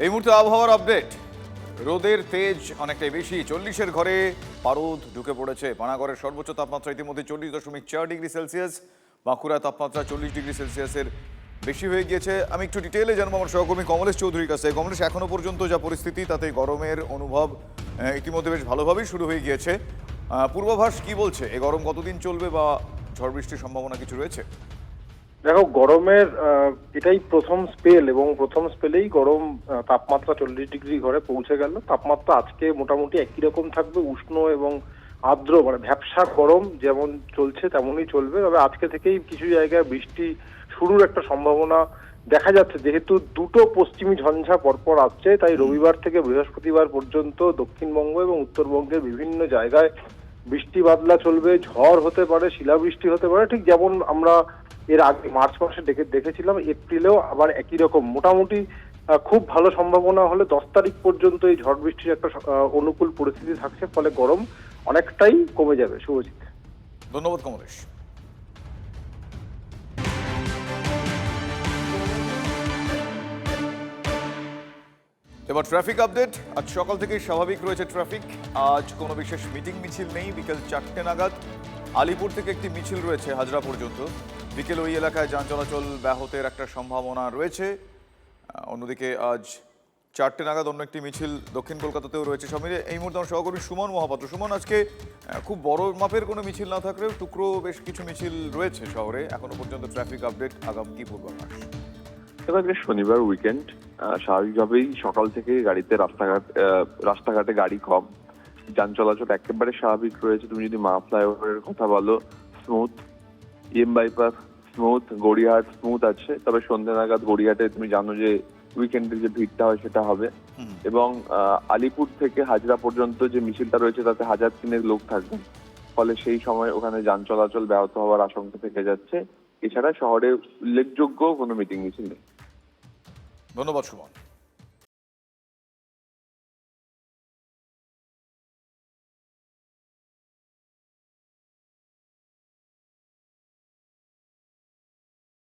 এই মুহূর্তে আবহাওয়ার আপডেট। রোদের তেজ অনেকটাই বেশি, 40-এর ঘরে পারদ ঢুকে পড়েছে। পানাগড়ের সর্বোচ্চ তাপমাত্রা ইতিমধ্যে 40.4 ডিগ্রি সেলসিয়াস, বাঁকুড়ার তাপমাত্রা 40 ডিগ্রি সেলসিয়াসের বেশি হয়ে গিয়েছে। আমি একটু ডিটেইলে জানবো আমার সহকর্মী কমলেশ চৌধুরীর কাছে। কমলেশ, এখনো পর্যন্ত যা পরিস্থিতি তাতে গরমের অনুভব ইতিমধ্যে বেশ ভালোভাবেই শুরু হয়ে গিয়েছে। পূর্বাভাস কি বলছে? এই গরম কতদিন চলবে বা ঝড় বৃষ্টির সম্ভাবনা কিছু রয়েছে? দেখো, গরমের এটাই প্রথম স্পেল এবং প্রথম স্পেলেই গরম তাপমাত্রা 40 ডিগ্রি ঘরে পৌঁছে গেল। তাপমাত্রা আজকে মোটামুটি একই রকম থাকবে, উষ্ণ এবং আর্দ্র, মানে ভ্যাপসা গরম যেমন চলছে তেমনই চলবে। তবে আজকে থেকেই কিছু জায়গায় বৃষ্টি শুরুর একটা সম্ভাবনা দেখা যাচ্ছে, যেহেতু দুটো পশ্চিমী ঝঞ্ঝা পরপর আসছে, তাই রবিবার থেকে বৃহস্পতিবার পর্যন্ত দক্ষিণবঙ্গ এবং উত্তরবঙ্গের বিভিন্ন জায়গায় বৃষ্টি বাদলা চলবে। ঝড় হতে পারে, শিলাবৃষ্টি হতে পারে, ঠিক যেমন আমরা এর আগে মার্চ মাসে দেখেছিলাম। এপ্রিলেও আবার একই রকম মোটামুটি খুব ভালো সম্ভাবনা হলে 10 তারিখ পর্যন্ত এই ঝড় বৃষ্টির একটা অনুকূল পরিস্থিতি থাকছে, ফলে গরম অনেকটাই কমে যাবে। শুভজিৎ, ধন্যবাদ কমলেশ। এবার ট্রাফিক আপডেট। আজ সকাল থেকেই স্বাভাবিক রয়েছে ট্রাফিক। আজ কোনো বিশেষ মিটিং মিছিল নেই। বিকেল 4টে নাগাদ আলিপুর থেকে একটি মিছিল রয়েছে হাজরা পর্যন্ত। বিকেল ওই এলাকায় যান চলাচল ব্যাহতের একটা সম্ভাবনা রয়েছে। অন্যদিকে আজ 4টে নাগাদ অন্য একটি মিছিল দক্ষিণ কলকাতাতেও রয়েছে। সব মিলিয়ে এই মুহূর্তে আমার সহকর্মী সুমন মহাপাত্র। সুমন, আজকে খুব বড় মাপের কোনো মিছিল না থাকলেও টুকরো বেশ কিছু মিছিল রয়েছে শহরে। এখনো পর্যন্ত ট্রাফিক আপডেট, আগাম কি পূর্বাভাস? আজকে শনিবার, উইকেন্ড, স্বাভাবিকভাবেই সকাল থেকে রাস্তাঘাটে গাড়ি কম, যান চলাচল একেবারে স্বাভাবিক রয়েছে। তুমি যদি মা ফ্লাইওভারের কথা বলো, smooth. Bypass smooth, Gariahat smooth আছে। তবে সন্ধ্যে নাগাদ গড়িয়াহাটে তুমি জানো যে উইকেন্ডে যে ভিড়টা হয় সেটা হবে। এবং আলিপুর থেকে হাজরা পর্যন্ত যে মিছিলটা রয়েছে তাতে 1000-3 লোক থাকবে, ফলে সেই সময় ওখানে যান চলাচল ব্যাহত হওয়ার আশঙ্কা থেকে যাচ্ছে। এছাড়া শহরে উল্লেখযোগ্য কোনো মিটিং মিছিল নেই। ধন্যবাদ সুমন।